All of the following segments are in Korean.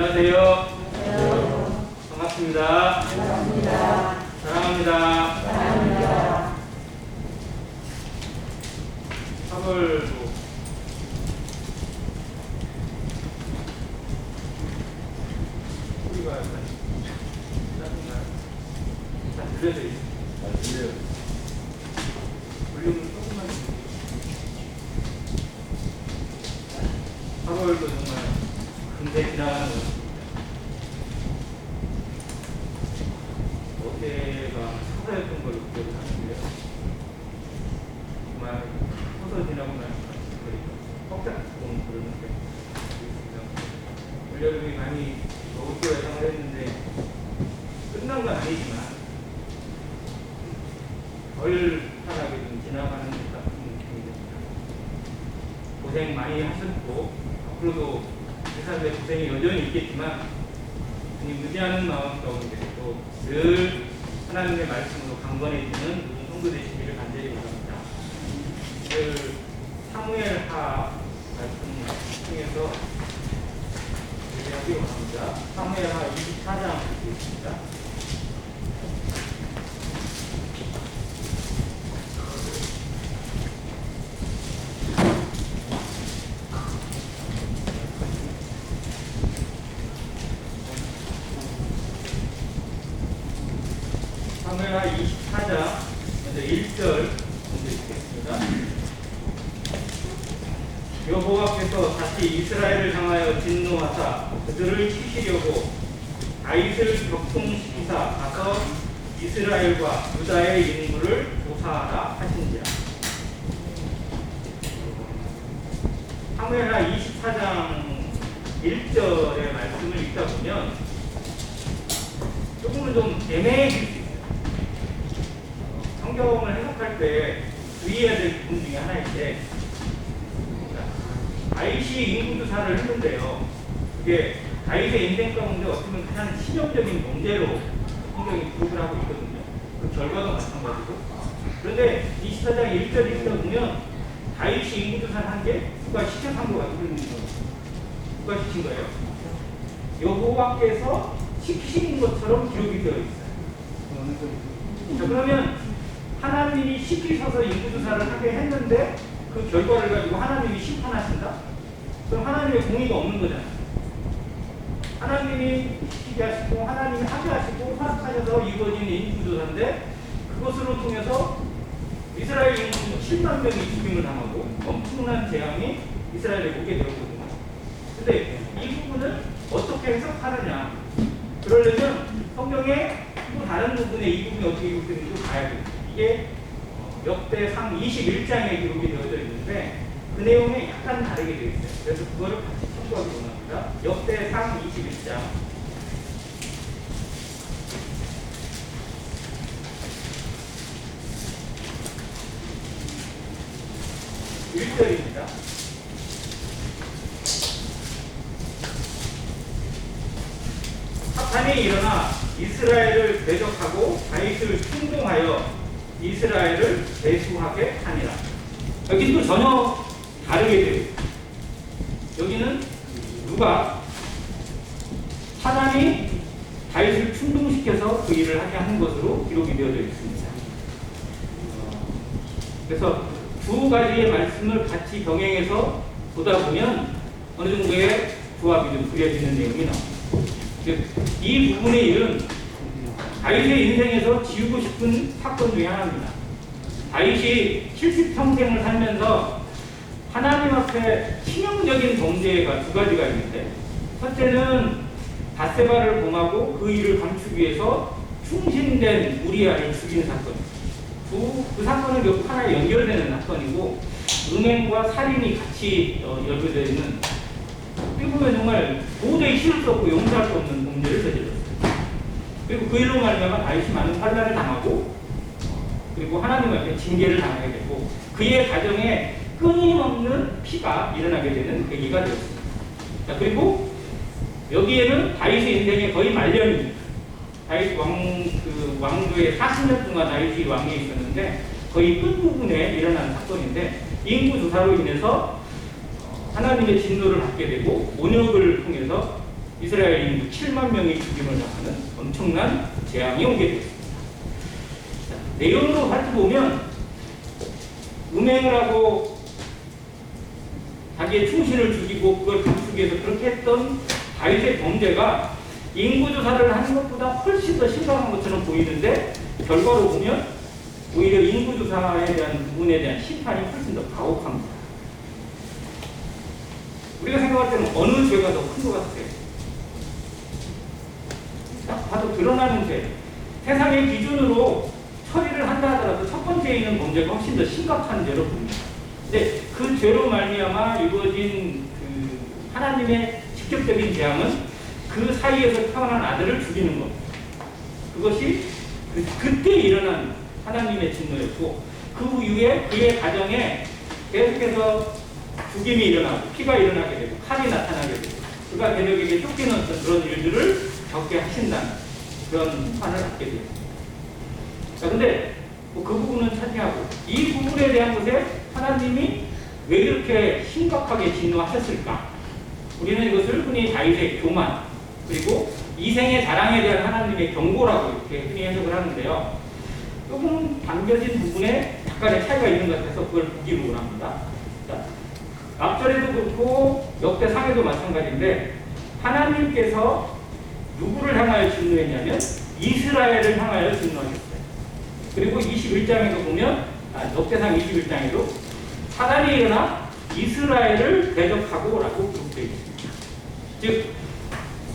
안녕하세요. 안녕하세요. 반갑습니다. 반갑습니다. 사랑합니다. 사랑합니다. 3월도 소리가 약간 작은가요? 잘 들려져 있어요. 잘 들려요. 볼륨을 조금만 줄게요. 3월도 정말 금세 지나가는 것 같습니다. 어제가 서서였던 걸로 기억을 하는데요. 정말 서서 지나고 나니까 뻑뻑한 그런 느낌이 있습니다. 올여름이 많이 더울 거 예상을 했는데 끝난 건 아니지만 덜 편하게 좀 지나가는 것 같은 느낌이 듭니다. 고생 많이 하셨고 앞으로도 회사들의 고생이 여전히 있겠지만 주님 의지하는 마음 가운데 또 늘 하나님의 말씀으로 강건해지는 모든 성도 되시기를 간절히 바랍니다. 오늘 사무엘하 말씀 통해서 얘기하기로 합니다. 사무엘하 24장 있습니다. 사무엘하 24장 먼저 1절 먼저 읽겠습니다. 여호와께서 다시 이스라엘을 향하여 진노하사 그들을 치시려고 다윗을 격통시키사 가서 이스라엘과 유다의 인구를 조사하라 하신지라. 사무엘하 24장 1절의 말씀을 읽다 보면 조금은 좀 애매해질 수 있어요. 성경을 해석할 때 주의해야 될 부분 중에 하나인데, 다윗이 인구조사를 했는데요. 그게 다윗의 인생 가운데 어떻게 보면 가장 치명적인 문제로 성경이 기록을 하고 있거든요. 그 결과도 마찬가지고. 그런데 24장 1절 읽다 보면 다윗이 인구조사를 한 게 누가 시켜한 것 같은 거예요. 누가 시킨 거예요? 여호와께서 시키신 것처럼 기록이 되어 있어요. 자, 그러면 하나님이 시키셔서 인구조사를 하게 했는데 그 결과를 가지고 하나님이 심판하신다? 그럼 하나님의 공의가 없는 거잖아요. 하나님이 시키게 하시고 하나님이 하게 하시고 허락하셔서 이루어진 인구조사인데 그것으로 통해서 이스라엘 인구 7만 명이 죽임을 당하고 엄청난 재앙이 이스라엘에 오게 되었거든요. 근데 이 부분을 어떻게 해석하느냐? 그러려면 성경의 또 다른 부분에 이 부분이 어떻게 기록되는지 봐야 돼요. 이게 역대상 21장에 기록이 되어져 있는데 그 내용이 약간 다르게 되어 있어요. 그래서 그거를 같이 참고하기 원합니다. 역대상 21장 1절입니다. 사탄이 일어나 이스라엘을 대적하고 다윗을 충동하여 이스라엘을 대수하게 하니라. 여기 또 전혀 다르게 돼요. 여기는 누가 사단이 다윗을 충동시켜서 그 일을 하게 하는 것으로 기록이 되어져 있습니다. 그래서 두 가지의 말씀을 같이 병행해서 보다 보면 어느 정도의 조합이 좀 그려지는 내용이 나옵니다. 이 부분의 일은 다윗의 인생에서 지우고 싶은 사건 중에 하나입니다. 다윗이 70평생을 살면서 하나님 앞에 치명적인 범죄가 두 가지가 있는데, 첫째는 밧세바를 범하고 그 일을 감추기 위해서 충신된 우리아를 죽인 사건. 그 사건은 결국 하나에 연결되는 사건이고 음행과 살인이 같이 연결되어 있는, 어떻게 보면 정말 도저히 치를 수 없고 용서할 수 없는 범죄를 저질렀어요. 그리고 그 일로 말미암아 다윗이 많은 환난을 당하고 그리고 하나님 앞에 징계를 당하게 되고 그의 가정에 끊임없는 피가 일어나게 되는 계기가 되었습니다. 자, 그리고 여기에는 다윗의 인생의 거의 말년입니다. 다윗 왕조의 40년 동안 다윗이 왕위에 있었는데 거의 끝부분에 일어난 사건인데 인구조사로 인해서 하나님의 진노를 받게 되고 온역을 통해서 이스라엘 인구 7만 명이 죽임을 당하는 엄청난 재앙이 오게 됐습니다. 자, 내용으로 살펴보면 음행을 하고 자기의 충신을 죽이고 그걸 감추기 위해서 그렇게 했던 다윗의 범죄가 인구조사를 하는 것보다 훨씬 더 심각한 것처럼 보이는데 결과로 보면 오히려 인구조사에 대한 부분에 대한 심판이 훨씬 더 가혹합니다. 우리가 생각할 때는 어느 죄가 더 큰 것 같아요? 딱 봐도 드러나는 죄. 세상의 기준으로 처리를 한다 하더라도 첫 번째에 있는 범죄가 훨씬 더 심각한 죄로 봅니다. 근데 그 죄로 말미암아 이루어진 그 하나님의 직접적인 재앙은 그 사이에서 태어난 아들을 죽이는 것. 그것이 그때 일어난 하나님의 진노였고 그 이후에 그의 가정에 계속해서 죽임이 일어나고 피가 일어나게 되고 칼이 나타나게 되고 그가 대적에게 쫓기는 어떤 그런 일들을 겪게 하신다는 그런 판을 갖게 돼요. 자, 근데 그 부분은 차지하고 이 부분에 대한 것에 하나님이 왜 이렇게 심각하게 진노하셨을까? 우리는 이것을 흔히 다윗의 교만 그리고 이생의 자랑에 대한 하나님의 경고라고 이렇게 흔히 해석을 하는데요. 조금 당겨진 부분에 약간의 차이가 있는 것 같아서 그걸 보기로 원합니다. 자, 앞절에도 그렇고 역대상에도 마찬가지인데 하나님께서 누구를 향하여 진노했냐면 이스라엘을 향하여 진노하셨어요. 그리고 21장에도 보면 역대상 21장에도 사단이 일어나 이스라엘을 대적하고 라고 기록되어 있습니다. 즉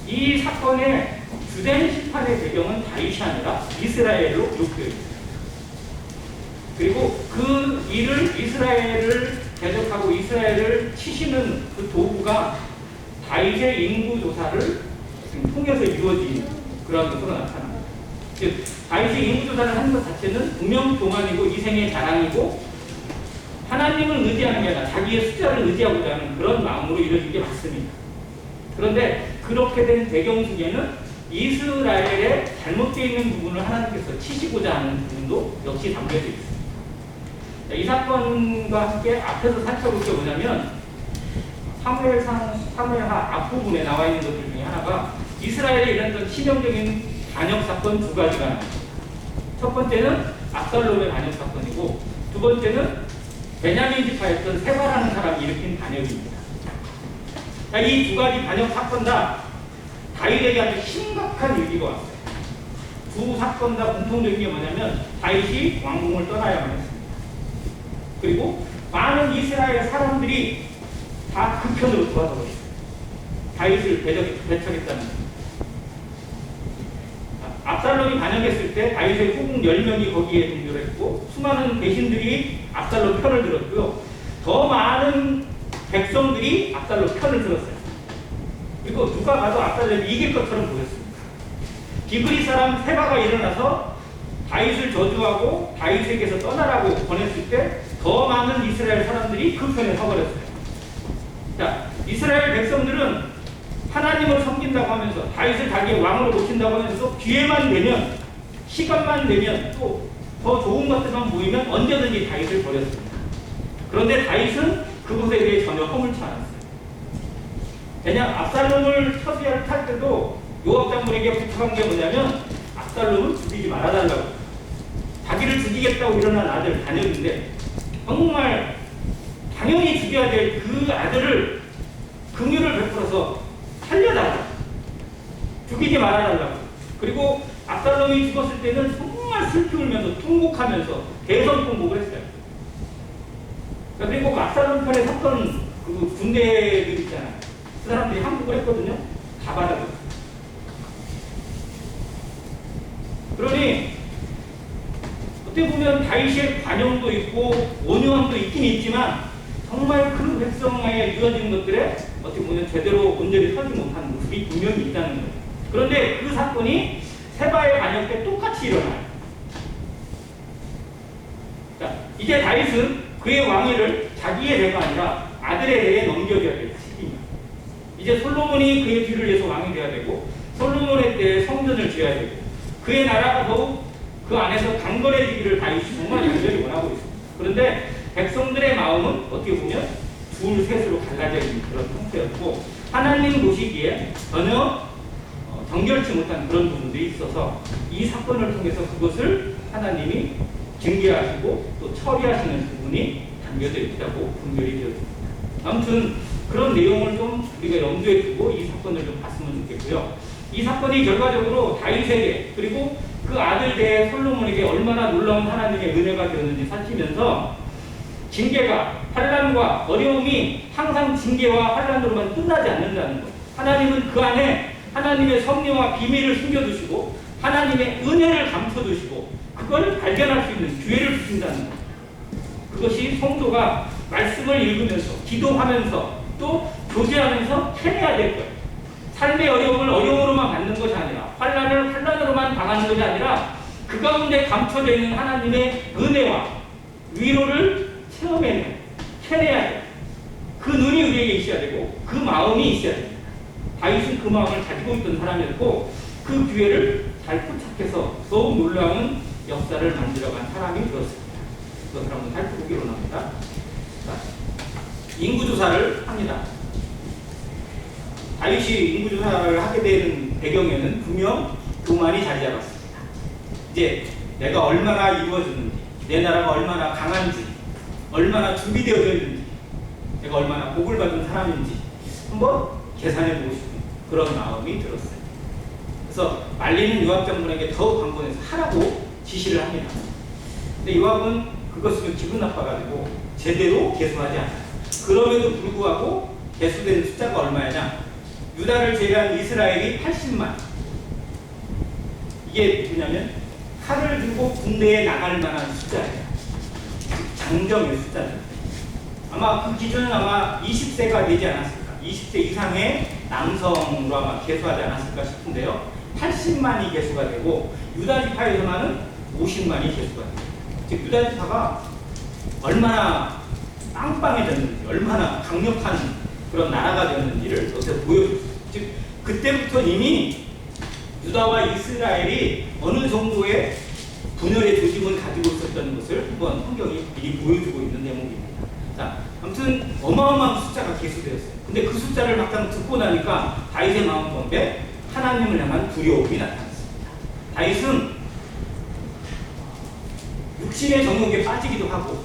이 사건의 주된 심판의 배경은 다윗이 아니라 이스라엘로 기록되어 있습니다. 그리고 그 일을 이스라엘을 대적하고 이스라엘을 치시는 그 도구가 다윗의 인구조사를 통해서 이루어진 그런 것으로 나타납니다. 즉 다윗이 인구조사를 하는 것 자체는 분명 교만이고 이생의 자랑이고 하나님을 의지하는 게 아니라 자기의 숫자를 의지하고자 하는 그런 마음으로 이루어진 게 맞습니다. 그런데 그렇게 된 배경 속에는 이스라엘의 잘못되어 있는 부분을 하나님께서 치시고자 하는 부분도 역시 담겨져 있습니다. 자, 이 사건과 함께 앞에서 살펴볼 게 뭐냐면 사무엘하 앞부분에 나와 있는 것들 중에 하나가 이스라엘에 일어났던 치명적인 반역 사건 두 가지가 나옵니다. 첫 번째는 압살롬의 반역 사건이고 두 번째는 베냐민 지파였던 세바라는 사람이 일으킨 반역입니다. 이 두 가지 반역 사건 다 다윗에게 아주 심각한 위기가 왔어요. 두 사건 다 공통적인 게 뭐냐면 다윗이 왕궁을 떠나야만 했습니다. 그리고 많은 이스라엘 사람들이 다 그 편으로 돌아서 버렸어요. 다윗을 배척했다는 거예요. 압살롬이 반역했을 때 다윗의 후궁 10명이 거기에 동조를 했고 수많은 배신들이 압살롬 편을 들었고요. 더 많은 백성들이 압살롬 편을 들었어요. 그리고 누가 봐도 압살롬이 이길 것처럼 보였습니다. 비그리 사람 세바가 일어나서 다윗을 저주하고 다윗에게서 떠나라고 권했을 때 더 많은 이스라엘 사람들이 그 편에 서버렸어요. 자, 이스라엘 백성들은 하나님을 섬긴다고 하면서 다윗을 자기의 왕으로 놓친다고 하면서 기회만 되면 시간만 되면 또 더 좋은 것들만 보이면 언제든지 다윗을 버렸습니다. 그런데 다윗은 그것에 대해 전혀 허물지 않았어요. 왜냐 압살롬을 처리할 때도 요압 장군에게 부탁한 게 뭐냐면 압살롬을 죽이지 말아달라고. 자기를 죽이겠다고 일어난 아들 다녔는데 정말 당연히 죽여야 될 그 아들을 긍휼을 베풀어서 살려달라고. 죽이지 말아달라고. 그리고 압살롬이 죽었을 때는 정말 슬피 울면서 통곡하면서 대성통곡을 했어요. 그리고 압살롬 편에 섰던 그 군대들 있잖아요. 그 사람들이 항복을 했거든요. 다 받아들였어요. 그러니 어떻게 보면 다윗의 관용도 있고 온유함도 있긴 있지만 정말 그 백성에 이어진 것들에 어떻게 보면 제대로 온전히 서지 못하는 모습이 분명히 있다는 거예요. 그런데 그 사건이 세바의 반역 때 똑같이 일어나요. 자, 이제 다윗은 그의 왕위를 자기의 대가 아니라 아들의 대에 넘겨줘야 될 시기입니다. 이제 솔로몬이 그의 뒤를 위해서 왕이 되어야 되고 솔로몬의 때에 성전을 지어야 되고 그의 나라가 더욱 그 안에서 강건해지기를 다윗이 정말 간절히 원하고 있습니다. 그런데 백성들의 마음은 어떻게 보면 둘, 셋으로 갈라져 있는 그런 형태였고 하나님 보시기에 전혀 정결치 못한 그런 부분들이 있어서 이 사건을 통해서 그것을 하나님이 징계하시고 또 처리하시는 부분이 담겨져 있다고 분별이 되어집니다. 아무튼 그런 내용을 좀 우리가 염두에 두고 이 사건을 좀 봤으면 좋겠고요. 이 사건이 결과적으로 다윗에게 그리고 그 아들 대 솔로몬에게 얼마나 놀라운 하나님의 은혜가 되었는지 살피면서 징계가 환난과 어려움이 항상 징계와 환난으로만 끝나지 않는다는 것. 하나님은 그 안에 하나님의 섭리와 비밀을 숨겨두시고 하나님의 은혜를 감춰두시고 그걸 발견할 수 있는 기회를 주신다는 것. 그것이 성도가 말씀을 읽으면서 기도하면서 또 교제하면서 해내야 될 거예요. 삶의 어려움을 어려움으로만 받는 것이 아니라 환난을 환난으로만 당하는 것이 아니라 그 가운데 감춰져 있는 하나님의 은혜와 위로를 체험해내야 돼요. 그 눈이 우리에게 있어야 되고 그 마음이 있어야 됩니다. 다윗은 그 마음을 가지고 있던 사람이었고 그 기회를 잘 포착해서 더욱 놀라운 역사를 만들어간 사람이 되었습니다. 그것을 한번 살펴보기로 합니다. 인구조사를 합니다. 다윗이 인구조사를 하게 되는 배경에는 분명 교만이 자리 잡았습니다. 이제 내가 얼마나 이루어졌는지, 내 나라가 얼마나 강한지, 얼마나 준비되어 있는지, 내가 얼마나 복을 받은 사람인지 한번 계산해보고 싶은 그런 마음이 들었어요. 그래서 말리는 요압 장군에게 더욱 강권해서 하라고 지시를 합니다. 근데 요압은 그것을 기분 나빠가지고 제대로 계수하지 않아요. 그럼에도 불구하고 계수된 숫자가 얼마냐? 유다를 제외한 이스라엘이 80만. 이게 뭐냐면 칼을 들고 군대에 나갈 만한 숫자예요. 장정의 숫자죠. 아마 그 기준은 아마 20세가 되지 않았을까? 20세 이상의 남성으로 아마 계수하지 않았을까 싶은데요. 80만이 계수가 되고 유다 지파에서만은 50만이 계수가 돼요. 즉 유다 지파가 얼마나 빵빵해졌는지, 얼마나 강력한 그런 나라가 되었는지를 여기서 보여줬어요. 즉 그때부터 이미 유다와 이스라엘이 어느 정도의 분열의 조짐을 가지고 있었던 것을 한번 성경이 미리 보여주고 있는 대목입니다. 자, 아무튼 어마어마한 숫자가 계수되었어요. 근데 그 숫자를 막상 듣고 나니까 다윗의 마음 가운데 하나님을 향한 두려움이 나타났습니다. 다윗은 육신의 정욕에 빠지기도 하고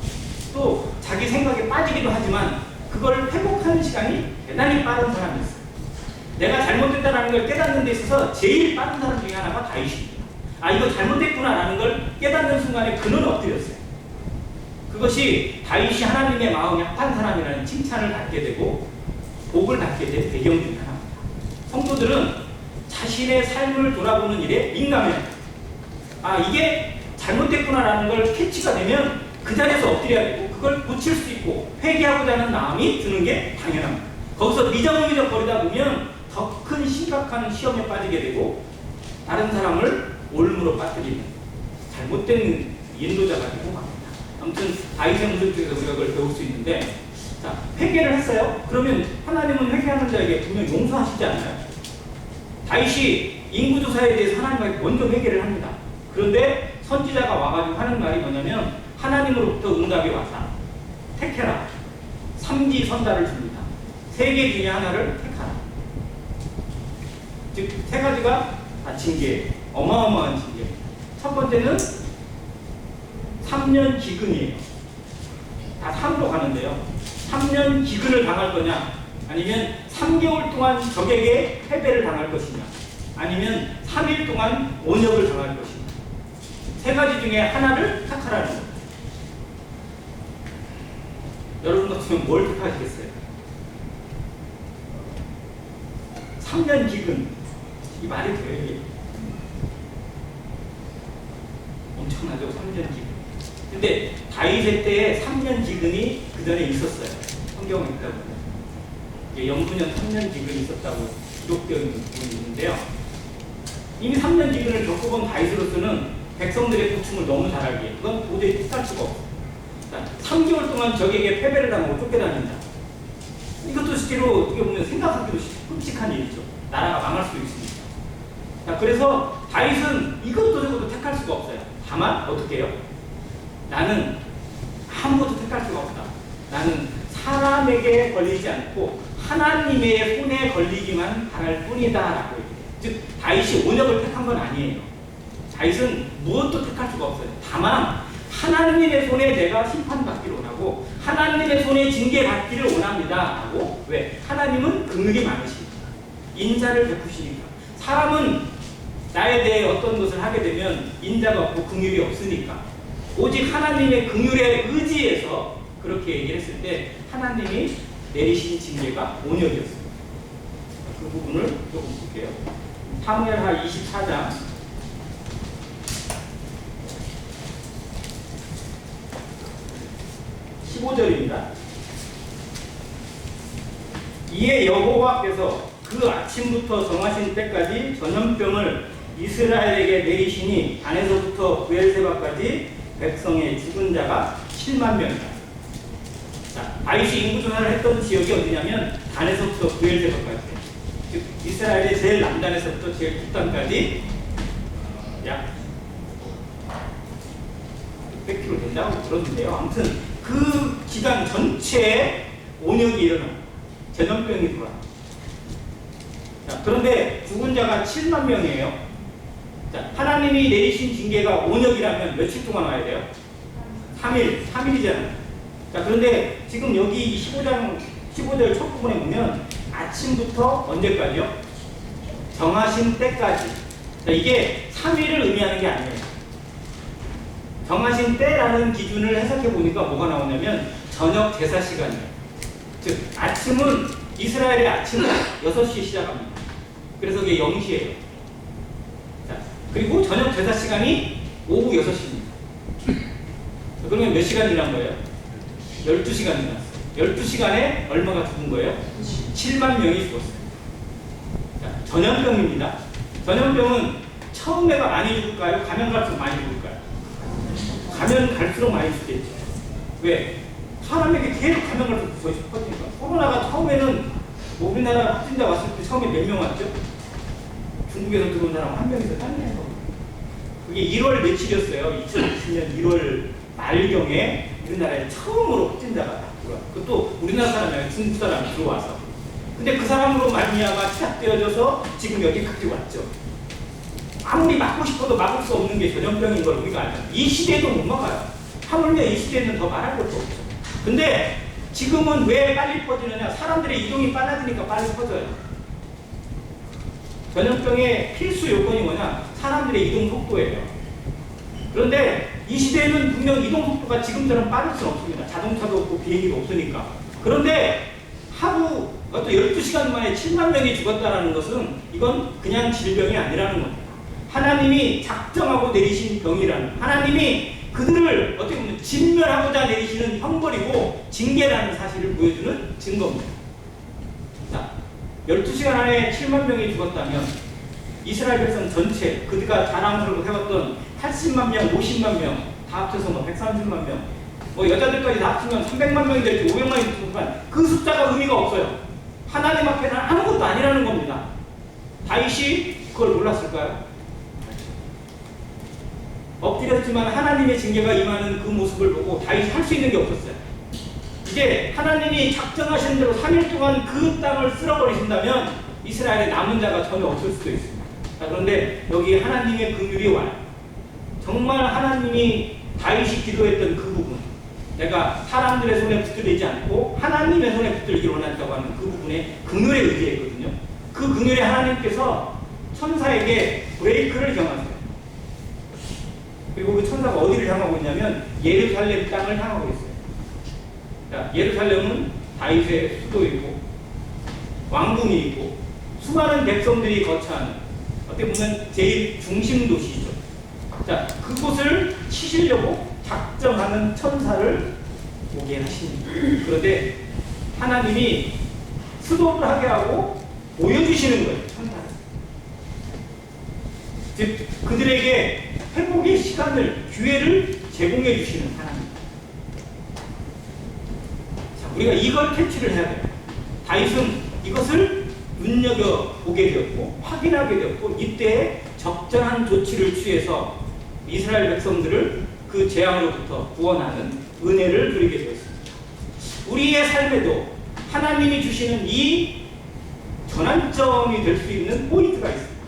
또 자기 생각에 빠지기도 하지만 그걸 회복하는 시간이 대단히 빠른 사람이었어요. 내가 잘못됐다는 걸 깨닫는 데 있어서 제일 빠른 사람 중에 하나가 다윗입니다. 아, 이거 잘못됐구나라는 걸 깨닫는 순간에 그는 엎드렸어요. 그것이 다윗이 하나님의 마음이 합한 사람이라는 칭찬을 받게 되고 복을 받게 된 배경 중 하나입니다. 성도들은 자신의 삶을 돌아보는 일에 민감해요. 아, 이게 잘못됐구나라는 걸 캐치가 되면 그 자리에서 엎드려야 되고 그걸 고칠 수 있고 회개하고자 하는 마음이 드는 게 당연합니다. 거기서 미적미적 거리다 보면 더 큰 심각한 시험에 빠지게 되고 다른 사람을 올무로 빠뜨리는 잘못된 인도자가 되고 맙니다. 아무튼 다윗의 모습 중에서 우리가 그걸 배울 수 있는데, 자, 회개를 했어요. 그러면 하나님은 회개하는 자에게 분명 용서하시지 않나요? 다윗이 인구조사에 대해서 하나님께 먼저 회개를 합니다. 그런데 선지자가 와가지고 하는 말이 뭐냐면 하나님으로부터 응답이 왔다. 택해라. 삼지선다를 줍니다. 3개 중에 하나를 택하라. 즉 3가지가 다 징계, 어마어마한 징계. 첫 번째는 3년 기근이에요. 다 3로 가는데요. 3년 기근을 당할 거냐, 아니면 3개월 동안 적에게 패배를 당할 것이냐, 아니면 3일 동안 온역을 당할 것이냐. 3가지 중에 하나를 택하라는 거예요. 여러분 같으면 뭘 택하시겠어요? 3년 기근. 이 말이 돼요, 이게? 엄청나죠, 3년 기근. 근데 다윗의 때에 3년 기근이 그 전에 있었어요. 성경에 있다 보면. 이게 영부년 3년 기근이 있었다고 기록되어 있는 부분이 있는데요. 이미 3년 기근을 겪어본 다윗으로서는 백성들의 고충을 너무 잘 알기에 그건 도저히 뜻할 수가 없어요. 3개월 동안 적에게 패배를 당하고 쫓겨다닌다. 이것도 실제로 어떻게 보면 생각하기도 끔찍한 일이죠. 나라가 망할 수도 있습니다. 자, 그래서 다윗은 이것도 저것도 택할 수가 없어요. 다만 어떻게 해요? 나는 아무것도 택할 수가 없다. 나는 사람에게 걸리지 않고 하나님의 손에 걸리기만 바랄 뿐이다라고 얘기해요. 즉 다윗이 온역을 택한 건 아니에요. 다윗은 무엇도 택할 수가 없어요. 다만 하나님의 손에 내가 심판받기를 원하고 하나님의 손에 징계받기를 원합니다 하고, 왜? 하나님은 긍휼이 많으시니까, 인자를 베푸시니까. 사람은 나에 대해 어떤 것을 하게 되면 인자가 없고 긍휼이 없으니까 오직 하나님의 긍휼에 의지해서 그렇게 얘기를 했을 때 하나님이 내리신 징계가 온역이었습니다. 그 부분을 조금 볼게요. 사무엘하 24장 15절입니다. 이에 여호와께서 그 아침부터 정하신 때까지 전염병을 이스라엘에게 내리시니 단에서부터 브엘세바까지 백성의 죽은 자가 7만 명이다. 자, 다윗이 인구 조사를 했던 지역이 어디냐면 단에서부터 브엘세바까지, 즉 이스라엘의 제일 남단에서부터 제일 북단까지 약 600km 된다고 들었는데요. 아무튼 그 기간 전체에 온역이 일어나 전염병이 돌아. 자, 그런데 죽은 자가 7만 명이에요. 자, 하나님이 내리신 징계가 온역이라면 며칠 동안 와야 돼요? 3일이잖아요. 자, 그런데 지금 여기 15절 첫 부분에 보면 아침부터 언제까지요? 정하신 때까지. 자, 이게 3일을 의미하는 게 아니에요. 정하신 때라는 기준을 해석해 보니까 뭐가 나오냐면 저녁 제사 시간이에요. 즉 아침은, 이스라엘의 아침은 6시에 시작합니다. 그래서 그게 0시예요. 자, 그리고 저녁 제사 시간이 오후 6시입니다. 그러면 몇 시간 지난 거예요? 12시간 지났어요. 12시간에 얼마가 죽은 거예요? 7만 명이 죽었어요. 자, 전염병입니다. 전염병은 처음에가 많이 죽을까요? 가면 갈수록 많이 죽을까요? 가면 갈수록 많이 죽겠죠. 왜? 사람에게 계속 가면 갈수록 퍼지니까. 코로나가 처음에는 우리나라 확진자 왔을 때 처음에 몇 명 왔죠? 중국에서 들어온 사람 1명에서 딴데서. 그게 1월 며칠이었어요. 2020년 1월 말경에 우리나라에 처음으로 확진자가 들어와. 그것도 우리나라 사람이 아니라 중국 사람이 들어와서. 근데 그 사람으로 말미암아 시작되어져서 지금 여기까지 왔죠. 아무리 막고 싶어도 막을 수 없는 게 전염병인 걸 우리가 알잖아요. 이 시대에도 못 막아요. 하물며 이 시대에는 더 말할 것도 없죠. 근데 지금은 왜 빨리 퍼지느냐? 사람들의 이동이 빨라지니까 빨리 퍼져요. 전염병의 필수 요건이 뭐냐? 사람들의 이동 속도예요. 그런데 이 시대에는 분명 이동 속도가 지금처럼 빠를 수는 없습니다. 자동차도 없고 비행기도 없으니까. 그런데 하루 어떤 12시간 만에 7만 명이 죽었다는 것은 이건 그냥 질병이 아니라는 겁니다. 하나님이 작정하고 내리신 병이라는, 하나님이 그들을 어떻게 보면 진멸하고자 내리시는 형벌이고 징계라는 사실을 보여주는 증거입니다. 자, 12시간 안에 7만 명이 죽었다면 이스라엘 백성 전체, 그들과 자랑스럽게 세웠던 80만 명, 50만 명, 다 합쳐서 뭐 130만 명, 뭐 여자들까지 다 합치면 300만 명이 될지 500만이 될지만 그 숫자가 의미가 없어요. 하나님 앞에는 아무것도 아니라는 겁니다. 다윗이 그걸 몰랐을까요? 엎드렸지만 하나님의 징계가 임하는 그 모습을 보고 다윗이 할 수 있는 게 없었어요. 이제 하나님이 작정하신 대로 3일 동안 그 땅을 쓸어버리신다면 이스라엘의 남은 자가 전혀 없을 수도 있습니다. 자, 그런데 여기 하나님의 긍휼이 와요. 정말 하나님이 다윗이 기도했던 그 부분, 내가 사람들의 손에 붙들리지 않고 하나님의 손에 붙들리기를 원한다고 하는 그 부분에 긍휼에 의지했거든요. 그 긍휼에 하나님께서 천사에게 브레이크를 정하세요. 그리고 그 천사가 어디를 향하고 있냐면 예루살렘 땅을 향하고 있어요. 자, 예루살렘은 다윗의 수도이고 왕궁이 있고 수많은 백성들이 거처하는, 어떻게 보면 제일 중심 도시죠. 자, 그곳을 치시려고 작정하는 천사를 오게 하십니다. 그런데 하나님이 수도를 하게 하고 보여주시는 거예요, 천사를. 즉 그들에게 회복의 시간을, 기회를 제공해 주시는 하나님. 자, 우리가 이걸 캐치를 해야 돼요. 다윗은 이것을 눈여겨보게 되었고 확인하게 되었고 이때에 적절한 조치를 취해서 이스라엘 백성들을 그 재앙으로부터 구원하는 은혜를 누리게 되었습니다. 우리의 삶에도 하나님이 주시는 이 전환점이 될 수 있는 포인트가 있습니다.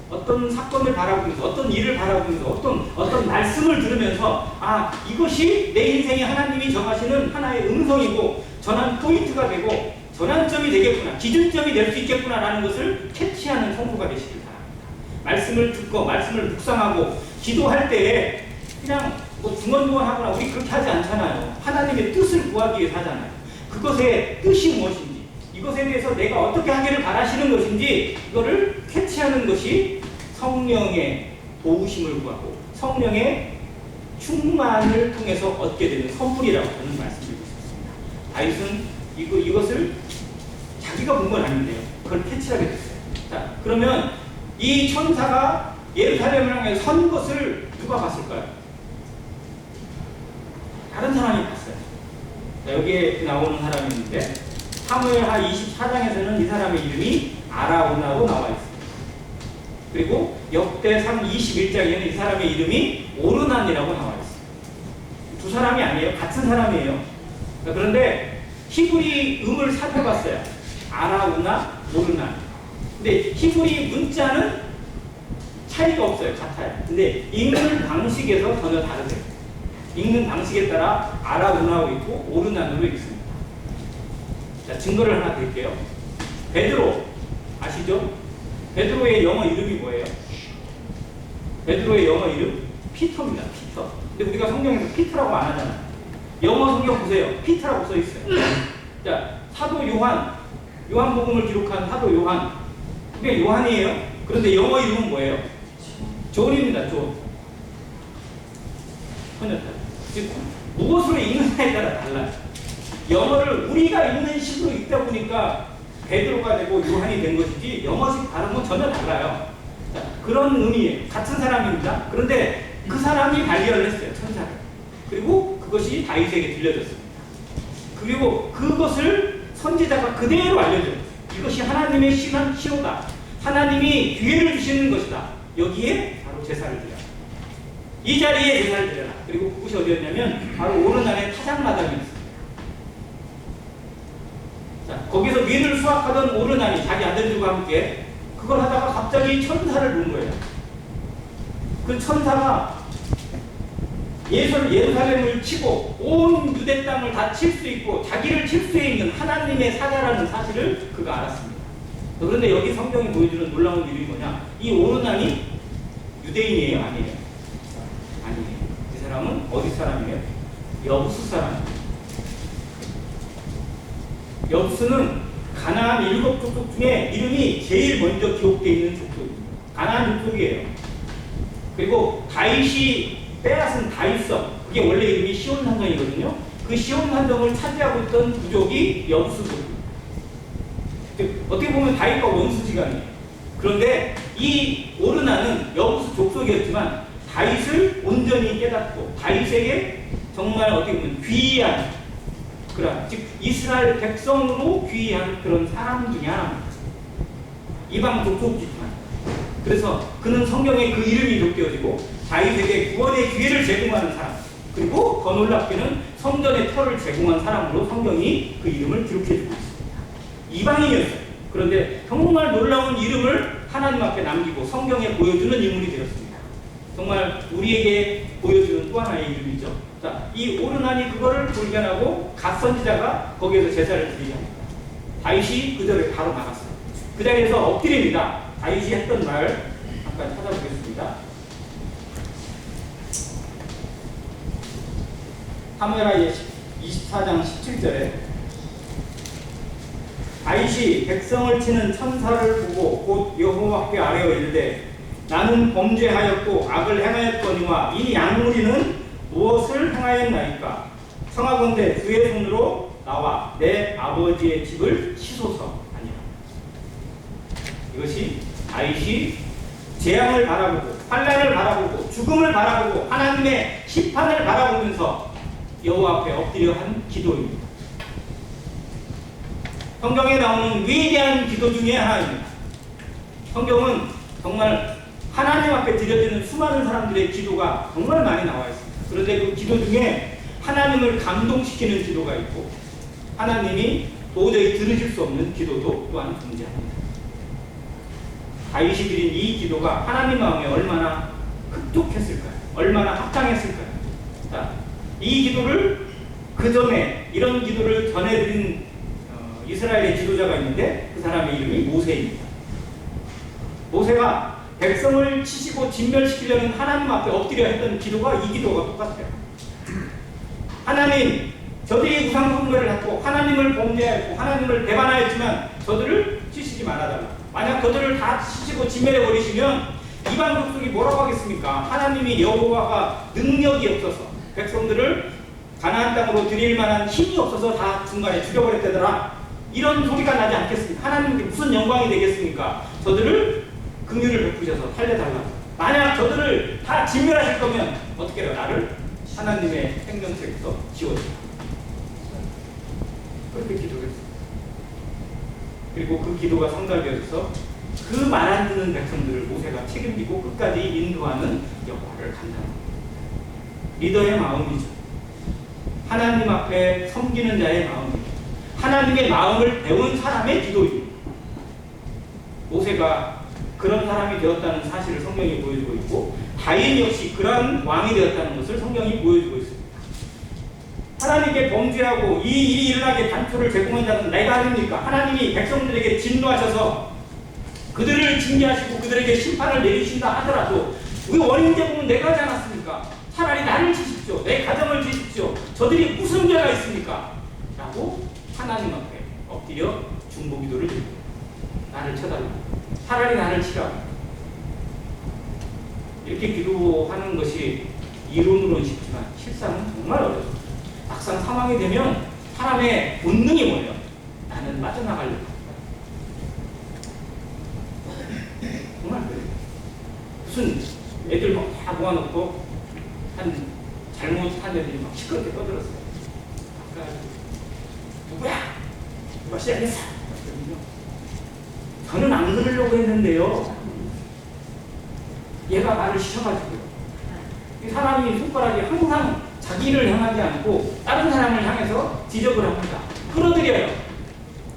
어떤 사건을 바라보면서, 어떤 일을 바라보면서, 어떤 말씀을 들으면서, 아, 이것이 내 인생에 하나님이 정하시는 하나의 음성이고 전환 포인트가 되고 전환점이 되겠구나, 기준점이 될 수 있겠구나라는 것을 캐치하는 성도가 되시길 바랍니다. 말씀을 듣고 말씀을 묵상하고 기도할 때에 그냥 뭐 중언부언하거나 우리 그렇게 하지 않잖아요. 하나님의 뜻을 구하기 위해서 하잖아요. 그것의 뜻이 무엇인지, 이것에 대해서 내가 어떻게 하기를 바라시는 것인지 이거를 캐치하는 것이 성령의 도우심을 구하고 성령의 충만을 통해서 얻게 되는 선물이라고 저는 말씀드리고 싶습니다. 다윗은 이것을 자기가 본 건 아닌데요, 그걸 캐치하게 됐어요. 자, 그러면 이 천사가 예루살렘을 향해 선 것을 누가 봤을까요? 다른 사람이 봤어요. 자, 여기에 나오는 사람이 있는데 사무엘하 24장에서는 이 사람의 이름이 아라우나로 나와 있습니다. 그리고 역대상 21장에는 이 사람의 이름이 오르난이라고 나와 있습니다. 두 사람이 아니에요. 같은 사람이에요. 자, 그런데 히브리 음을 살펴봤어요. 아라우나, 오르난. 근데 히브리 문자는 차이가 없어요. 같아요. 근데 읽는 방식에서 전혀 다르세요. 읽는 방식에 따라 아라우나로 있고 오르난으로 읽습니다. 자, 증거를 하나 드릴게요. 베드로 아시죠? 베드로의 영어 이름이 뭐예요? 베드로의 영어 이름 피터입니다. 피터. 근데 우리가 성경에서 피터라고 안 하잖아요. 영어 성경 보세요. 피터라고 써 있어요. 자, 사도 요한복음을 기록한 사도 요한. 그게 요한이에요. 그런데 영어 이름은 뭐예요? 존입니다. 존. 즉 무엇으로 읽느냐에 따라 달라요. 영어를 우리가 읽는 식으로 읽다 보니까 베드로가 되고 요한이 된 것이지 영어식 발음은 전혀 달라요. 자, 그런 의미예요. 같은 사람입니다. 그런데 그 사람이 발견을 했어요. 천사를. 그리고 그것이 다윗에게 들려졌습니다. 그리고 그것을 선지자가 그대로 알려줘요. 이것이 하나님의 시호다. 하나님이 기회를 주시는 것이다. 여기에 바로 제사를 드려라. 이 자리에 제사를 드려라. 그리고 그곳이 어디였냐면 바로 오르난의 타작마당이었습니다. 자, 거기서 윈을 수확하던 오르난이 자기 아들들과 함께 그걸 하다가 갑자기 천사를 본 거예요. 그 천사가 예루살렘을 치고 온 유대 땅을 다 칠 수 있고 자기를 칠 수 있는 하나님의 사자라는 사실을 그가 알았습니다. 그런데 여기 성경이 보여주는 놀라운 일이 뭐냐? 이 오르난이 유대인이에요? 아니에요? 아니에요. 이 사람은 어디 사람이에요? 여부수 사람이에요. 여부수는 가나안 7족속 중에 이름이 제일 먼저 기록되어 있는 족속입니다. 가나안 족속이에요. 그리고 다윗이 빼앗은 다윗성, 그게 원래 이름이 시온산정이거든요. 그 시온산정을 차지하고 있던 부족이 여부수족입니다. 어떻게 보면 다윗과 원수지간이에요. 그런데 이 오르난은 여부수 족속이었지만 다윗을 온전히 깨닫고 다윗에게 정말 어떻게 보면 귀한 그런, 즉 이스라엘 백성으로 귀한 그런 사람 중에 하나입니다. 이방 족속이지만 그래서 그는 성경에 그 이름이 기록되어지고 다윗에게 구원의 기회를 제공하는 사람, 그리고 더 놀랍게는 성전의 터를 제공한 사람으로 성경이 그 이름을 기록해주고 있습니다. 이방인이었어요. 그런데 정말 놀라운 이름을 하나님 앞에 남기고 성경에 보여주는 인물이 되었습니다. 정말 우리에게 보여주는 또 하나의 이름이죠. 자, 이 오르난이 그거를 발견하고 갓 선지자가 거기에서 제사를 드리게 합니다. 다윗이 그 자리에 바로 나갔어요. 그 자리에서 엎드립니다. 다윗이 했던 말 잠깐 찾아보겠습니다. 사무엘하 24장 17절에 다윗이 백성을 치는 천사를 보고 곧 여호와께 아뢰어 이르되 나는 범죄하였고 악을 행하였거니와 이 양무리는 무엇을 행하였나이까? 청하건대 주의 손으로 나와 내 아버지의 집을 치소서. 아니라 이것이 다윗이 재앙을 바라보고 환난을 바라보고 죽음을 바라보고 하나님의 심판을 바라보면서 여호와 앞에 엎드려 한 기도입니다. 성경에 나오는 위대한 기도 중에 하나입니다. 성경은 정말 하나님 앞에 드려지는 수많은 사람들의 기도가 정말 많이 나와 있습니다. 그런데 그 기도 중에 하나님을 감동시키는 기도가 있고 하나님이 도저히 들으실 수 없는 기도도 또한 존재합니다. 다윗이 드린 이 기도가 하나님 마음에 얼마나 흡족했을까요? 얼마나 합당했을까요? 자, 이 기도를 그 전에 이런 기도를 전해드린 이스라엘의 지도자가 있는데 그 사람의 이름이 모세입니다. 모세가 백성을 치시고 진멸시키려는 하나님 앞에 엎드려 했던 기도가 이 기도가 똑같아요. 하나님, 저들이 우상 숭배를 했고 하나님을 범죄하였고 하나님을 배반하였지만 저들을 치시지 말아달라. 만약 저들을 다 치시고 진멸해 버리시면 이방 족속이 뭐라고 하겠습니까? 하나님이 여호와가 능력이 없어서 백성들을 가나안 땅으로 드릴 만한 힘이 없어서 다 중간에 죽여버렸다더라. 이런 소리가 나지 않겠습니까? 하나님께 무슨 영광이 되겠습니까? 저들을 긍휼을 베푸셔서 살려달라. 만약 저들을 다 진멸하실 거면 어떻게 해요? 나를 하나님의 생명책에서 지워주라. 그렇게 기도했어요. 그리고 그 기도가 성달되어서 그 말 안 듣는 백성들을 모세가 책임지고 끝까지 인도하는 역할을 감당합니다. 리더의 마음이죠. 하나님 앞에 섬기는 자의 마음이죠. 하나님의 마음을 배운 사람의 기도입니다. 모세가 그런 사람이 되었다는 사실을 성경이 보여주고 있고 다윗 역시 그런 왕이 되었다는 것을 성경이 보여주고 있습니다. 하나님께 범죄하고 이 일이 일어나게 단초를 제공한 자는 내가 아닙니까? 하나님이 백성들에게 진노하셔서 그들을 징계하시고 그들에게 심판을 내리신다 하더라도 그 원인 제공은 내가 하지 않았습니까? 차라리 나를 치십시오. 내 가정을 치십시오. 저들이 무슨 죄가 있습니까? 라고 하나님 앞에 엎드려 중보기도를 드립니다. 나를 쳐달라. 차라리 나를 치라고. 이렇게 기도하는 것이 이론으로는 쉽지만 실상은 정말 어렵습니다. 막상 상황이 되면 사람의 본능이 뭐예요? 나는 빠져나가려고 합니다. 정말 그래요. 무슨 애들 막 다 모아놓고 한 잘못한 애들이 막 시끄럽게 떠들었어요. 아까 누구야? 누가 시작했어? 저는 안 그러려고 했는데요. 얘가 말을 시켜가지고요. 이 사람이 손가락이 항상 자기를 향하지 않고 다른 사람을 향해서 지적을 합니다. 끌어들여요.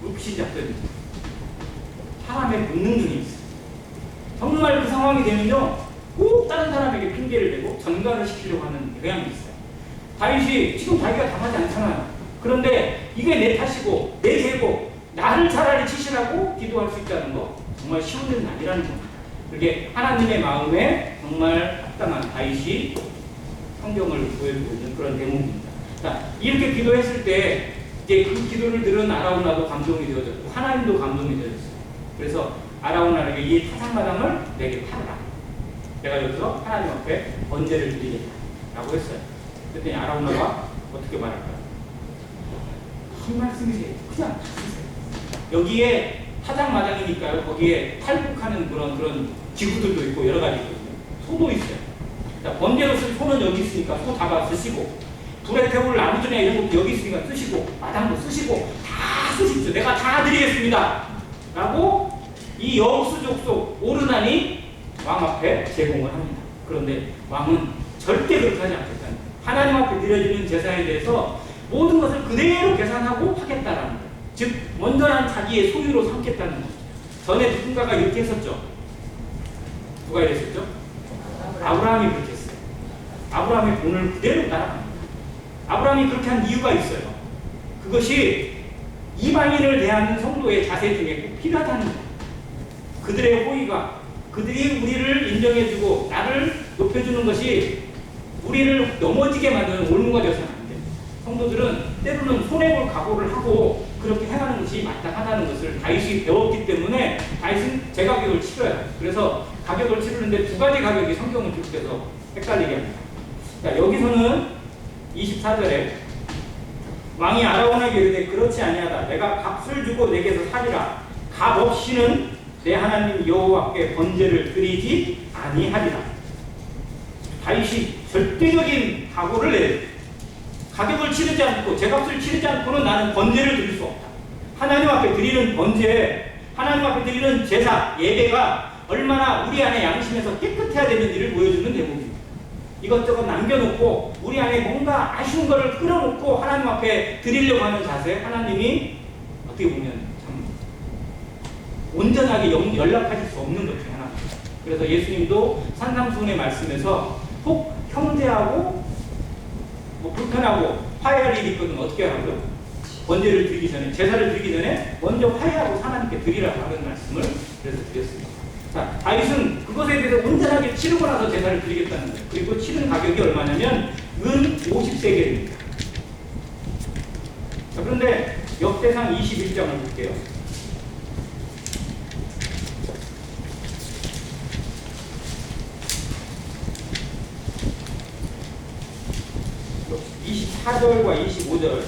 묵시 잡더니 사람의 본능 중에 있어요. 정말 그 상황이 되면요, 꼭 다른 사람에게 핑계를 대고 전가를 시키려고 하는 경향이 있어요. 다윗이 지금 자기가 당하지 않잖아요. 그런데 이게 내 탓이고 내 죄고 나를 차라리 치시라고 기도할 수 있다는 거 정말 쉬운 일은 아니라는 겁니다. 그게 하나님의 마음에 정말 합당한 다윗이 성경을 보여주고 있는 그런 대목입니다. 자, 이렇게 기도했을 때 이제 그 기도를 들은 아라우나도 감동이 되어졌고 하나님도 감동이 되어졌어요. 그래서 아라우나에게 이 타작마당을 내게 팔아라. 내가 여기서 하나님 앞에 번제를 드리겠다라고 했어요. 그랬더니 아라우나가 어떻게 말할까요? 한 말씀이세요. 그냥 쓰세요. 여기에 타작마당이니까요. 거기에 탈북하는 그런 지구들도 있고 여러 가지 있거든요. 소도 있어요. 자, 번제로 쓸 소는 여기 있으니까 소 잡아 쓰시고, 불에 태울 나무전에 이런 것도 여기 있으니까 쓰시고, 마당도 쓰시고, 다 쓰십시오. 내가 다 드리겠습니다. 라고 이 여우수 족속 오르나니 왕 앞에 제공을 합니다. 그런데 왕은 절대 그렇게 하지 않겠다는 거예요. 하나님 앞에 드려지는 제사에 대해서 모든 것을 그대로 계산하고 하겠다라는 거예요. 즉 온전한 자기의 소유로 삼겠다는 거예요. 전에 누군가가 이렇게 했었죠. 누가 이랬었죠? 아브라함이 그렇게 했어요. 아브라함의 본을 그대로 따라갑니다. 아브라함이 그렇게 한 이유가 있어요. 그것이 이방인을 대하는 성도의 자세 중에 꼭 필요하다는 거예요. 그들의 호의가, 그들이 우리를 인정해주고 나를 높여주는 것이 우리를 넘어지게 만드는 올무가 되어서는 안 돼요. 성도들은 때로는 손해볼 각오를 하고 그렇게 행하는 것이 마땅하다는 것을 다윗이 배웠기 때문에 다윗은 제 가격을 치러요. 그래서 가격을 치르는데 두 가지 가격이 성경을 기록해서 헷갈리게 합니다. 자, 여기서는 24절에 왕이 아라우나에게 이르되 그렇지 아니하다. 내가 값을 주고 내게서 사리라. 값 없이는 내 하나님 여호와께 번제를 드리지 아니하리라. 다윗이 절대적인 각오를 내요. 가격을 치르지 않고 제값을 치르지 않고는 나는 번제를 드릴 수 없다. 하나님 앞에 드리는 번제, 하나님 앞에 드리는 제사, 예배가 얼마나 우리 안에 양심에서 깨끗해야 되는 일을 보여주는 대목입니다. 이것저것 남겨놓고 우리 안에 뭔가 아쉬운 거를 끌어놓고 하나님 앞에 드리려고 하는 자세, 하나님이 어떻게 보면 참 온전하게 연락하실 수 없는 것 중에 하나입니다. 그래서 예수님도 산상수훈의 말씀에서 혹 형제하고 불편하고 화해할 일이 있거든 어떻게 하라고요? 번제를 드리기 전에, 제사를 드리기 전에 먼저 화해하고 하나님께 드리라고 하는 말씀을 그래서 드렸습니다. 자, 다윗은 그것에 대해서 온전하게 치르고 나서 제사를 드리겠다는 거예요. 그리고 치른 가격이 얼마냐면 은 50세겔입니다. 자, 그런데 역대상 21장을 볼게요. (24절과 25절)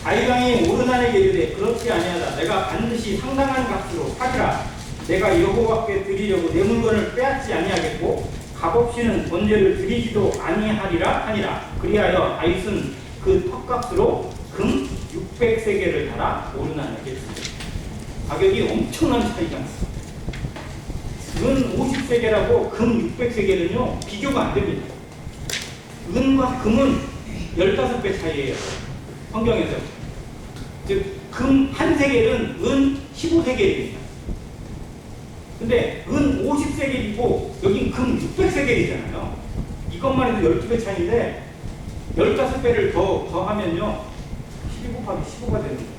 다윗왕이 오르난에게 이르되 그렇지 아니하다. 내가 반드시 상당한 값으로 사기라. 내가 여호와께 드리려고 내 물건을 빼앗지 아니하겠고 값없이는 번제를 드리지도 아니하리라 하니라. 그리하여 다윗은 그 턱값으로 금 600세겔을 달아 오르난에게 주고. 가격이 엄청난 차이가 났습니다. 은 50세겔하고 금 600세겔은요 비교가 안 됩니다. 은과 금은 15배 차이예요. 성경에서. 즉, 금 한 세겔은 은 15세겔입니다. 근데 은 50세겔이고 여긴 금 600세겔이잖아요. 이것만 해도 12배 차이인데 15배를 더 하면요 12 곱하기 15가 되는 거예요.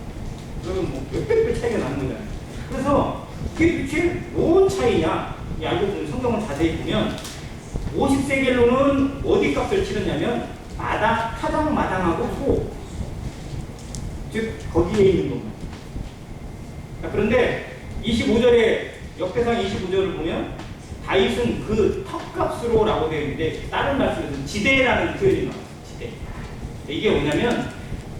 그러면 뭐 몇백 배 차이가 나는 거잖아요. 그래서 이게 도대체 뭔 차이냐? 알고 보면 성경을 자세히 보면 50세겔로는 어디 값을 치렀냐면 타당 마당하고 소, 즉 거기에 있는 겁니다. 그런데 25절에 역대상 25절을 보면 다윗은 그 턱값으로 라고 되어 있는데 다른 말씀에서는 지대라는 표현이 나와요. 지대. 이게 뭐냐면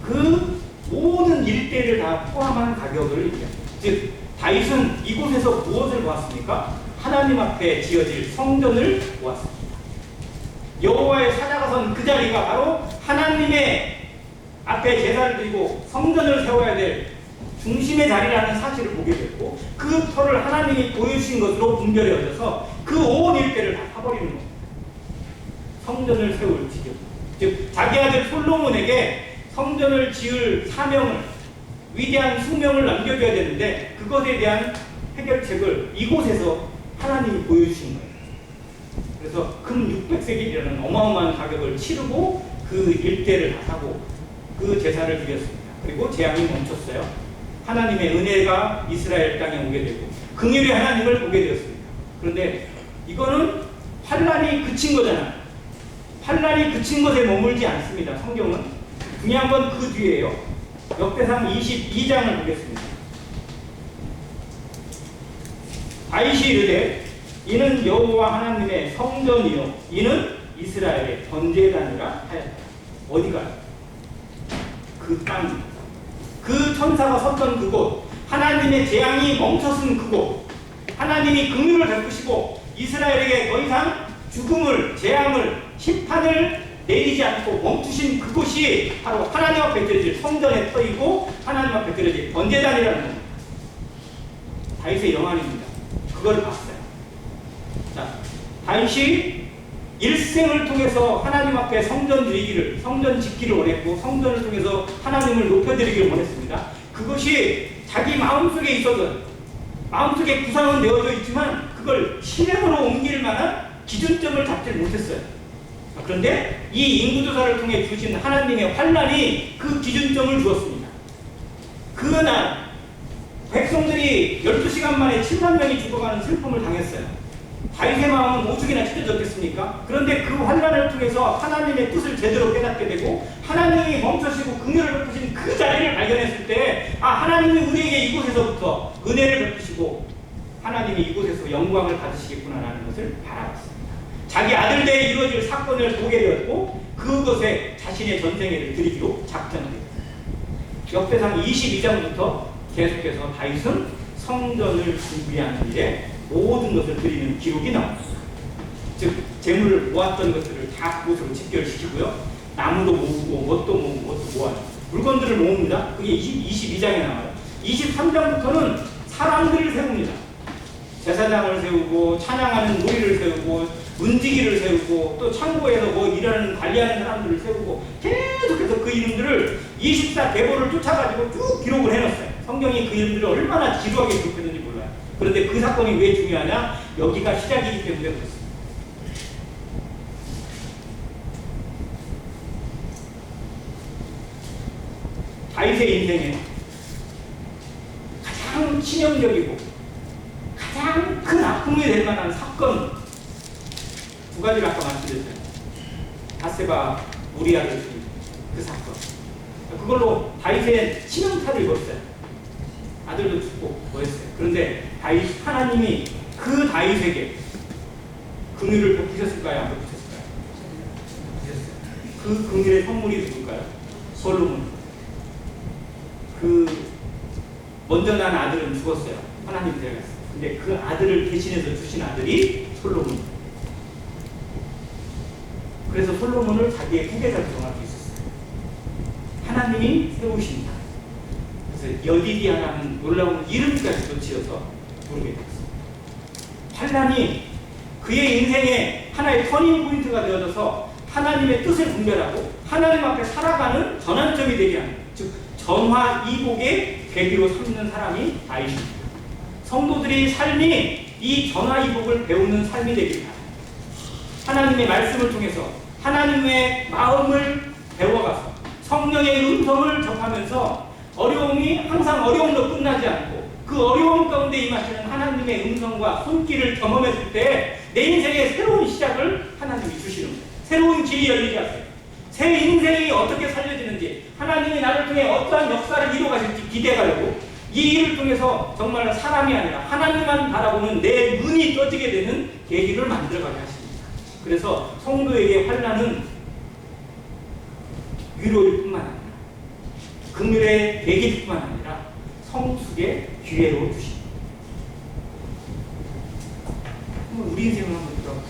그 모든 일대를 다 포함한 가격을 얘기합니다. 즉 다윗은 이곳에서 무엇을 보았습니까? 하나님 앞에 지어질 성전을 보았습니다. 여호와의 사자가 선 그 자리가 바로 하나님의 앞에 제사를 드리고 성전을 세워야 될 중심의 자리라는 사실을 보게 됐고 그 터를 하나님이 보여주신 것으로 분별해져서 그 온 일대를 다 파버리는 겁니다. 성전을 세울 지경. 즉 자기 아들 솔로몬에게 성전을 지을 사명을 위대한 숙명을 남겨줘야 되는데 그것에 대한 해결책을 이곳에서 하나님이 보여주신 거예요. 그래서 금 600세겔이라는 어마어마한 가격을 치르고 그 일대를 다 사고 그 제사를 드렸습니다. 그리고 재앙이 멈췄어요. 하나님의 은혜가 이스라엘 땅에 오게 되고 긍휼의 하나님을 보게 되었습니다. 그런데 이거는 환란이 그친 거잖아요. 환란이 그친 것에 머물지 않습니다. 성경은 중요한 건 그 뒤에요. 역대상 22장을 보겠습니다. 다윗이 이르되 이는 여호와 하나님의 성전이요 이는 이스라엘의 번제단이라 하였다. 어디가? 그 땅입니다. 그 천사가 섰던 그곳, 하나님의 재앙이 멈췄은 그곳, 하나님이 긍휼을 베푸시고 이스라엘에게 더 이상 죽음을, 재앙을, 심판을 내리지 않고 멈추신 그곳이 바로 하나님 앞에 드려질 성전의 터이고 하나님 앞에 드려질 번제단이라는 겁니다. 다윗의 영안입니다. 그걸 봤어요. 자, 다윗이 일생을 통해서 하나님 앞에 성전 드리기를, 성전 짓기를 원했고 성전을 통해서 하나님을 높여드리기를 원했습니다. 그것이 자기 마음속에 있어도 마음속에 구상은 되어져 있지만 그걸 실행으로 옮길 만한 기준점을 잡지 못했어요. 그런데 이 인구조사를 통해 주신 하나님의 환란이 그 기준점을 주었습니다. 그날 백성들이 12시간 만에 7만 명이 죽어가는 슬픔을 당했어요. 다윗의 마음은 오죽이나 찢어졌겠습니까? 그런데 그 환란을 통해서 하나님의 뜻을 제대로 깨닫게 되고 하나님이 멈추시고 긍휼을 베푸신 그 자리를 발견했을 때 하나님이 우리에게 이곳에서부터 은혜를 베푸시고 하나님이 이곳에서 영광을 받으시겠구나라는 것을 바라봤습니다. 자기 아들 때에 이루어질 사건을 보게 되었고 그것에 자신의 전생애를 드리기로 작정합니다. 역대상 22장부터 계속해서 다윗은 성전을 준비하는 일에 모든 것을 드리는 기록이 나옵니다. 즉 재물을 모았던 것들을 다 그곳으로 집결시키고요. 나무도 모으고 뭣도 모으고 뭣도 모아요. 물건들을 모읍니다. 그게 22장에 나와요. 23장부터는 사람들을 세웁니다. 제사장을 세우고 찬양하는 무리를 세우고 문지기를 세우고 또 창고에서 뭐 일하는 관리하는 사람들을 세우고 계속해서 그 이름들을 24계보를 쫓아가지고 쭉 기록을 해놨어요. 성경이 그 이름들을 얼마나 지루하게 기록했는지 몰라요. 그런데 그 사건이 왜 중요하냐? 여기가 시작이기 때문에 그렇습니다. 다윗의 인생에 가장 치명적이고 가장 큰 아픔이 될 만한 사건 두 가지를 아까 말씀드렸잖아요. 바세바 우리아를 죽인 그 사건. 그걸로 다윗의 치명타를 입었어요. 아들도 죽고 뭐 했어요. 그런데 다윗, 하나님이 그 다윗에게 긍휼을 베푸셨을까요? 안 베푸셨을까요? 그 긍휼의 선물이 누굴까요? 솔로몬. 그 먼저 난 아들은 죽었어요. 하나님 데려갔어요. 근데 그 아들을 대신해서 주신 아들이 솔로몬. 그래서 솔로몬을 자기의 후계자로 정할 수 있었어요. 하나님이 세우신다. 그래서 여디디아라는 놀라운 이름까지도 지어서 부르게 됐어요. 환난이 그의 인생의 하나의 터닝 포인트가 되어져서 하나님의 뜻을 분별하고 하나님 앞에 살아가는 전환점이 되게 하는, 즉 전화이복의 계기로 삼는 사람이 다윗입니다. 성도들의 삶이 이 전화이복을 배우는 삶이 되길 바랍니다. 하나님의 말씀을 통해서 하나님의 마음을 배워가서 성령의 음성을 접하면서 어려움이 항상 어려움으로 끝나지 않고 그 어려움 가운데 임하시는 하나님의 음성과 손길을 경험했을 때 내 인생의 새로운 시작을 하나님이 주시는 거예요. 새로운 길이 열리게 하세요. 새 인생이 어떻게 살려지는지, 하나님이 나를 통해 어떠한 역사를 이루어가실지 기대하려고 이 일을 통해서 정말 사람이 아니라 하나님만 바라보는 내 눈이 떠지게 되는 계기를 만들어가게 하십니다. 그래서 성도에게 환난은 위로일 뿐만 아니라 긍휼의 계기일 뿐만 아니라 성숙의 기회로 주십니다. 우리 인생을 한번 들어보세요.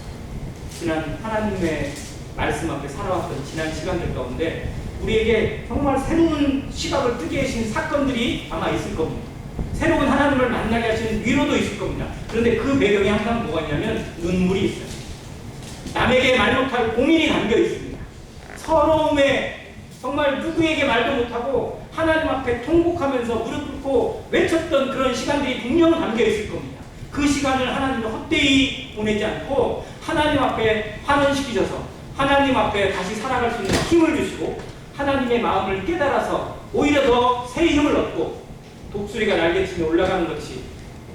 지난 하나님의 말씀 앞에 살아왔던 지난 시간들 가운데 우리에게 정말 새로운 시각을 뜨게 하신 사건들이 아마 있을 겁니다. 새로운 하나님을 만나게 하시는 위로도 있을 겁니다. 그런데 그 배경에 항상 뭐가 있냐면 눈물이 있어요. 남에게 말 못할 고민이 담겨 있습니다. 서러움에 정말 누구에게 말도 못하고 하나님 앞에 통곡하면서 무릎 꿇고 외쳤던 그런 시간들이 분명 담겨 있을 겁니다. 그 시간을 하나님이 헛되이 보내지 않고 하나님 앞에 환원시키셔서 하나님 앞에 다시 살아갈 수 있는 힘을 주시고 하나님의 마음을 깨달아서 오히려 더 새 힘을 얻고 독수리가 날개치며 올라가는 것이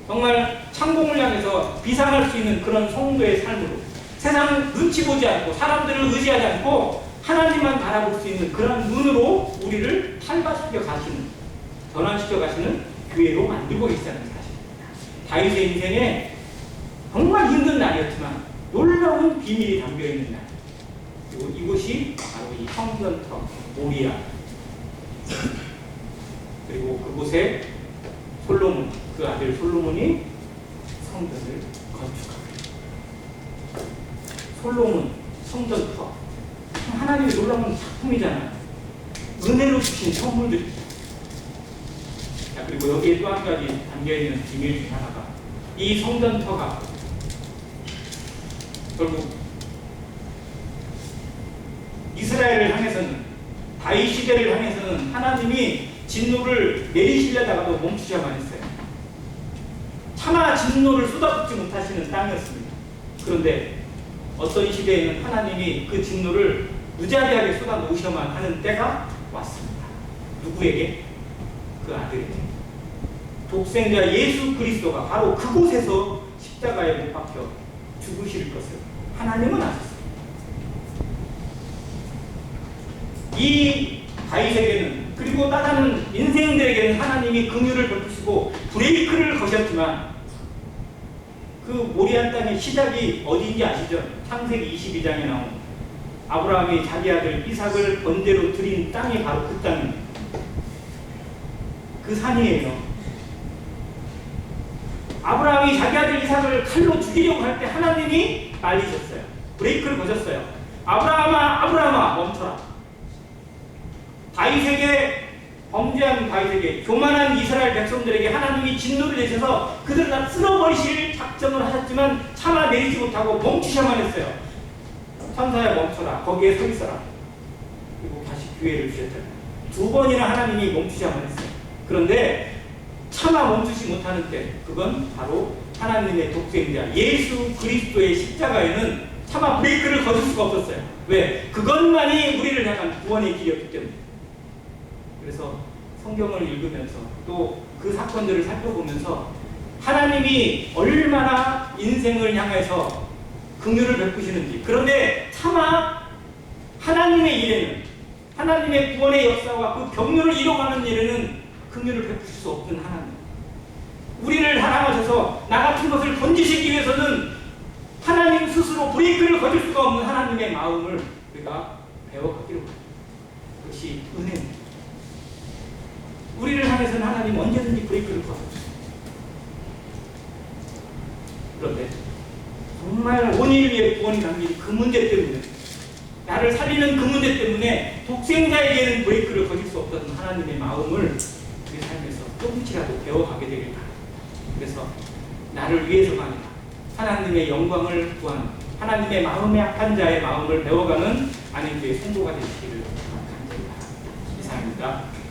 정말 창공을 향해서 비상할 수 있는 그런 성도의 삶으로 세상 눈치 보지 않고 사람들을 의지하지 않고 하나님만 바라볼 수 있는 그런 눈으로 우리를 탈바시켜 가시는, 전환시켜 가시는 교회로 만들고 계시다는 사실입니다. 다윗의 인생에 정말 힘든 날이었지만 놀라운 비밀이 담겨있는 날, 그리고 이곳이 바로 이 성전터 모리아, 그리고 그곳에 솔로몬, 그 아들 솔로몬이 성전을 건축합니다. 솔로몬 성전터, 하나님의 놀라운 작품이잖아요. 은혜로 주신 선물들입니다. 자, 그리고 여기에 또 한 가지 담겨있는 비밀 중 하나가 이 성전터가 결국 이스라엘을 향해서는, 다윗 시대를 향해서는 하나님이 진노를 내리시려다가도 멈추셔야만 했어요. 차마 진노를 쏟아붓지 못하시는 땅이었습니다. 그런데 어떤 시대에는 하나님이 그 진노를 무자비하게 쏟아놓으셔야만 하는 때가 왔습니다. 누구에게? 그 아들에게. 독생자 예수 그리스도가 바로 그곳에서 십자가에 못 박혀 죽으실 것을 하나님은 아셨습니다. 이 다윗에게는, 그리고 따라는 인생들에게는 하나님이 긍휼을 베푸시고 브레이크를 거셨지만 그 모리안 땅의 시작이 어디인지 아시죠? 창세기 22장에 나온 아브라함이 자기 아들 이삭을 번제로 드린 땅이 바로 그 땅입니다. 그 산이에요. 아브라함이 자기 아들 이삭을 칼로 죽이려고 할 때 하나님이 말리셨어요. 브레이크를 거셨어요. 아브라함아, 아브라함아, 멈춰라. 다윗에게 범죄한 바위에게 교만한 이스라엘 백성들에게 하나님이 진노를 내셔서 그들을 다 쓸어버리실 작정을 하셨지만 참아 내리지 못하고 멈추셔만 했어요. 천사야 멈춰라. 거기에 서 있어라. 그리고 다시 기회를 주셨잖아요. 두 번이나 하나님이 멈추셔만 했어요. 그런데 차마 멈추지 못하는 때 그건 바로 하나님의 독생자 예수 그리스도의 십자가에는 차마 브레이크를 거둘 수가 없었어요. 왜? 그것만이 우리를 향한 구원의 길이었기 때문에. 그래서 성경을 읽으면서 또 그 사건들을 살펴보면서 하나님이 얼마나 인생을 향해서 긍휼을 베푸시는지, 그런데 차마 하나님의 일에는, 하나님의 구원의 역사와 그 경륜을 이뤄가는 일에는 긍휼을 베푸실 수 없는 하나님, 우리를 사랑하셔서 나 같은 것을 건지시기 위해서는 하나님 스스로 브레이크를 거둘 수가 없는 하나님의 마음을 우리가 배워가기로 합니다. 그것이 은혜입니다. 우리를 향해서는 하나님 언제든지 브레이크를 거두십니다. 그런데 정말 온일 위해 구원이 담긴 그 문제 때문에, 나를 살리는 그 문제 때문에 독생자에게는 브레이크를 거둘 수 없던 하나님의 마음을 우리 삶에서 조금씩이라도 배워가게 되길 바랍니다. 그래서 나를 위해서가 아니라 하나님의 영광을 구하는, 하나님의 마음에 약한 자의 마음을 배워가는 안인교의 성도가 되시기를 간절히 바랍니다. 이상입니다.